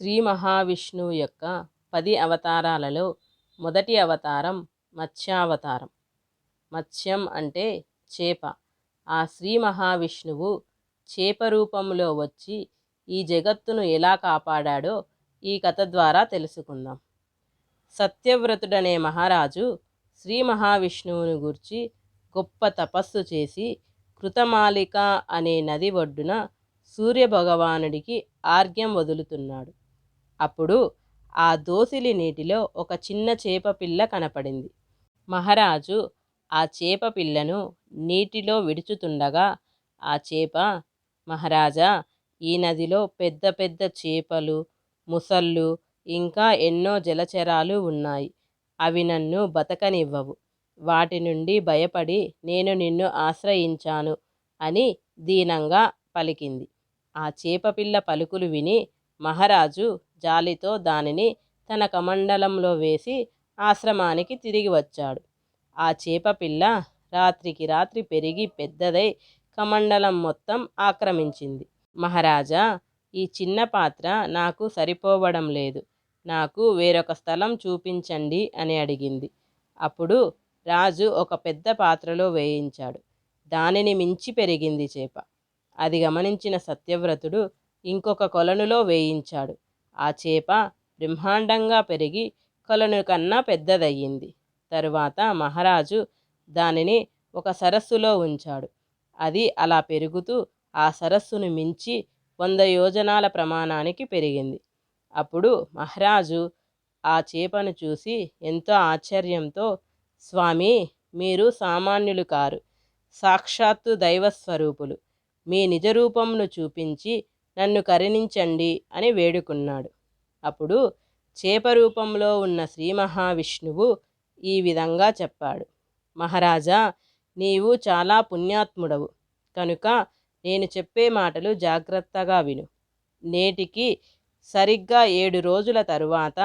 శ్రీ మహావిష్ణువు యొక్క 10 అవతారాలలో మొదటి అవతారం మత్స్యావతారం. మత్స్యం అంటే చేప. ఆ శ్రీ మహావిష్ణువు చేప రూపంలో వచ్చి ఈ జగత్తును ఎలా కాపాడాడో ఈ కథ ద్వారా తెలుసుకుందాం. సత్యవ్రతుడనే మహారాజు శ్రీ మహావిష్ణువుని గూర్చి గొప్ప తపస్సు చేసి కృతమాలిక అనే నది ఒడ్డున సూర్యభగవానుడికి ఆర్ఘ్యం వదులుతున్నాడు. అప్పుడు ఆ దోసిలి నీటిలో ఒక చిన్న చేప పిల్ల కనపడింది. మహారాజు ఆ చేప పిల్లను నీటిలో విడుచుతుండగా ఆ చేప, మహారాజా, ఈ నదిలో పెద్ద పెద్ద చేపలు, ముసళ్ళు, ఇంకా ఎన్నో జలచరాలు ఉన్నాయి. అవి నన్ను బతకనివ్వవు. వాటి నుండి భయపడి నేను నిన్ను ఆశ్రయించాను అని దీనంగా పలికింది. ఆ చేపపిల్ల పలుకులు విని మహారాజు జాలితో దానిని తన కమండలంలో వేసి ఆశ్రమానికి తిరిగి వచ్చాడు. ఆ చేపపిల్ల రాత్రికి రాత్రి పెరిగి పెద్దదై కమండలం మొత్తం ఆక్రమించింది. మహారాజా, ఈ చిన్న పాత్ర నాకు సరిపోవడం లేదు, నాకు వేరొక స్థలం చూపించండి అని అడిగింది. అప్పుడు రాజు ఒక పెద్ద పాత్రలో వేయించాడు. దానిని మించి పెరిగింది చేప. అది గమనించిన సత్యవ్రతుడు ఇంకొక కొలనులో వేయించాడు. ఆ చేప బ్రహ్మాండంగా పెరిగి కొలను కన్నా పెద్దదయ్యింది. తరువాత మహారాజు దానిని ఒక సరస్సులో ఉంచాడు. అది అలా పెరుగుతూ ఆ సరస్సును మించి 100 యోజనాల ప్రమాణానికి పెరిగింది. అప్పుడు మహారాజు ఆ చేపను చూసి ఎంతో ఆశ్చర్యంతో, స్వామి, మీరు సామాన్యులు కారు, సాక్షాత్తు దైవస్వరూపులు. మీ నిజరూపంను చూపించి నన్ను కరుణించండి అని వేడుకున్నాడు. అప్పుడు చేప రూపంలో ఉన్న శ్రీ మహావిష్ణువు ఈ విధంగా చెప్పాడు. మహారాజా, నీవు చాలా పుణ్యాత్ముడవు కనుక నేను చెప్పే మాటలు జాగ్రత్తగా విను. నేటికి సరిగ్గా 7 రోజుల తరువాత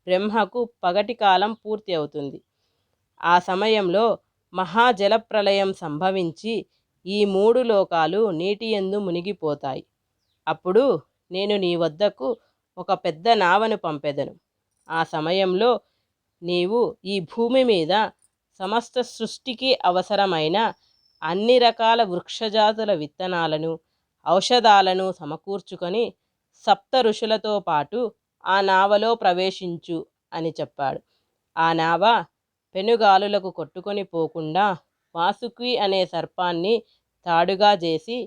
బ్రహ్మకు పగటి కాలం పూర్తి అవుతుంది. ఆ సమయంలో మహాజలప్రళయం సంభవించి ఈ 3 లోకాలు నీటియందు మునిగిపోతాయి. అప్పుడు నేను నీ వద్దకు ఒక పెద్ద నావను పంపెదను. ఆ సమయంలో నీవు ఈ భూమి మీద సమస్త సృష్టికి అవసరమైన అన్ని రకాల వృక్షజాతుల విత్తనాలను, ఔషధాలను సమకూర్చుకొని 7 ఋషులతో పాటు ఆ నావలో ప్రవేశించు అని చెప్పాడు. ఆ నావ పెనుగాలులకు కొట్టుకొని పోకుండా వాసుకి అనే సర్పాన్ని తాడుగా చేసి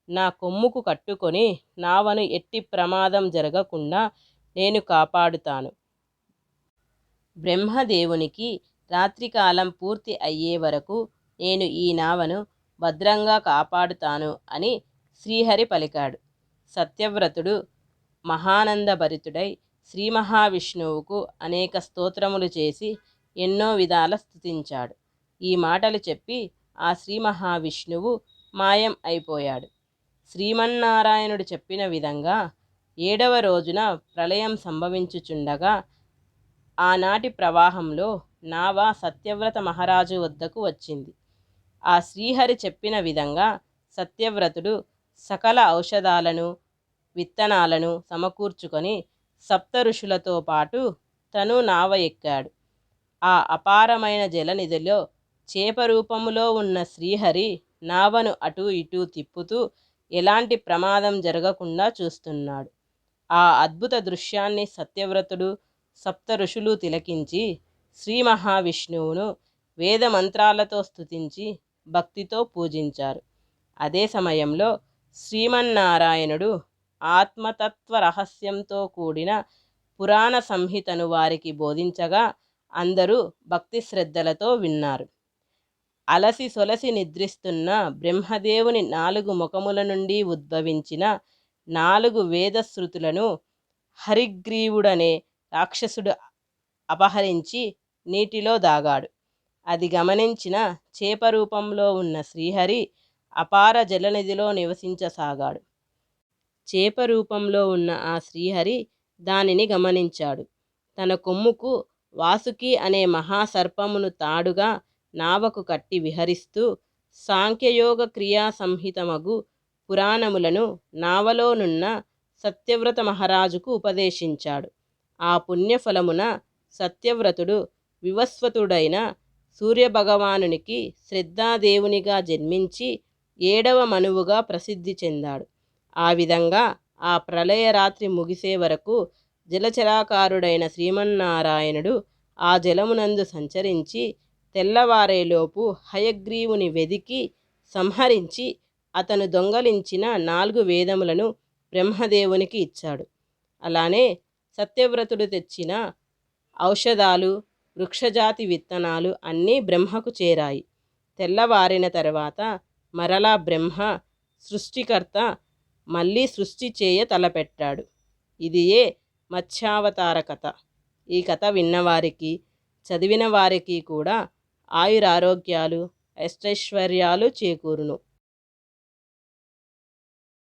నా కొమ్ముకు కట్టుకొని నావను ఎట్టి ప్రమాదం జరగకుండా నేను కాపాడుతాను. బ్రహ్మదేవునికి రాత్రికాలం పూర్తి అయ్యే వరకు నేను ఈ నావను భద్రంగా కాపాడుతాను అని శ్రీహరి పలికాడు. సత్యవ్రతుడు మహానందభరితుడై శ్రీ మహావిష్ణువుకు అనేక స్తోత్రములు చేసి ఎన్నో విధాల స్తుతించాడు. ఈ మాటలు చెప్పి ఆ శ్రీ మహావిష్ణువు మాయం అయిపోయాడు. శ్రీమన్నారాయణుడు చెప్పిన విధంగా 7వ రోజున ప్రళయం సంభవించుచుండగా ఆనాటి ప్రవాహంలో నావ సత్యవ్రత మహారాజు వద్దకు వచ్చింది. ఆ శ్రీహరి చెప్పిన విధంగా సత్యవ్రతుడు సకల ఔషధాలను, విత్తనాలను సమకూర్చుకొని 7 ఋషులతో పాటు తను నావ ఎక్కాడు. ఆ అపారమైన జలనిధిలో చేప రూపములో ఉన్న శ్రీహరి నావను అటూ ఇటూ తిప్పుతూ ఎలాంటి ప్రమాదం జరగకుండా చూస్తున్నాడు. ఆ అద్భుత దృశ్యాన్ని సత్యవ్రతుడు, 7 ఋషులు తిలకించి శ్రీ మహావిష్ణువును వేద మంత్రాలతో స్తుతించి భక్తితో పూజించారు. అదే సమయంలో శ్రీమన్నారాయణుడు ఆత్మతత్వ రహస్యంతో కూడిన పురాణ సంహితను వారికి బోధించగా అందరూ భక్తి శ్రద్ధలతో విన్నారు. అలసి సొలసి నిద్రిస్తున్న బ్రహ్మదేవుని 4 ముఖముల నుండి ఉద్భవించిన 4 వేదశ్రుతులను హరిగ్రీవుడనే రాక్షసుడు అపహరించి నీటిలో దాగాడు. అది గమనించిన చేప రూపంలో ఉన్న శ్రీహరి అపార జలనిధిలో నివసించసాగాడు. చేప రూపంలో ఉన్న ఆ శ్రీహరి దానిని గమనించాడు. తన కొమ్ముకు వాసుకి అనే మహాసర్పమును తాడుగా నావకు కట్టి విహరిస్తూ సాంఖ్యయోగ క్రియా సంహితమగు పురాణములను నావలోనున్న సత్యవ్రత మహారాజుకు ఉపదేశించాడు. ఆ పుణ్యఫలమున సత్యవ్రతుడు వివస్వతుడైన సూర్యభగవానునికి శ్రద్ధాదేవునిగా జన్మించి 7వ మనువుగా ప్రసిద్ధి చెందాడు. ఆ విధంగా ఆ ప్రళయరాత్రి ముగిసే వరకు జలచరాకారుడైన శ్రీమన్నారాయణుడు ఆ జలమునందు సంచరించి తెల్లవారేలోపు హయగ్రీవుని వెదికి సంహరించి అతను దొంగలించిన 4 వేదములను బ్రహ్మదేవునికి ఇచ్చాడు. అలానే సత్యవ్రతుడు తెచ్చిన ఔషధాలు, వృక్షజాతి విత్తనాలు అన్నీ బ్రహ్మకు చేరాయి. తెల్లవారిన తర్వాత మరలా బ్రహ్మ సృష్టికర్త మళ్ళీ సృష్టి చేయ తలపెట్టాడు. ఇదియే మత్స్యావతార కథ. ఈ కథ విన్నవారికి, చదివిన వారికి కూడా ఆయురారోగ్యాలు, అష్టైశ్వర్యాలు చేకూరును.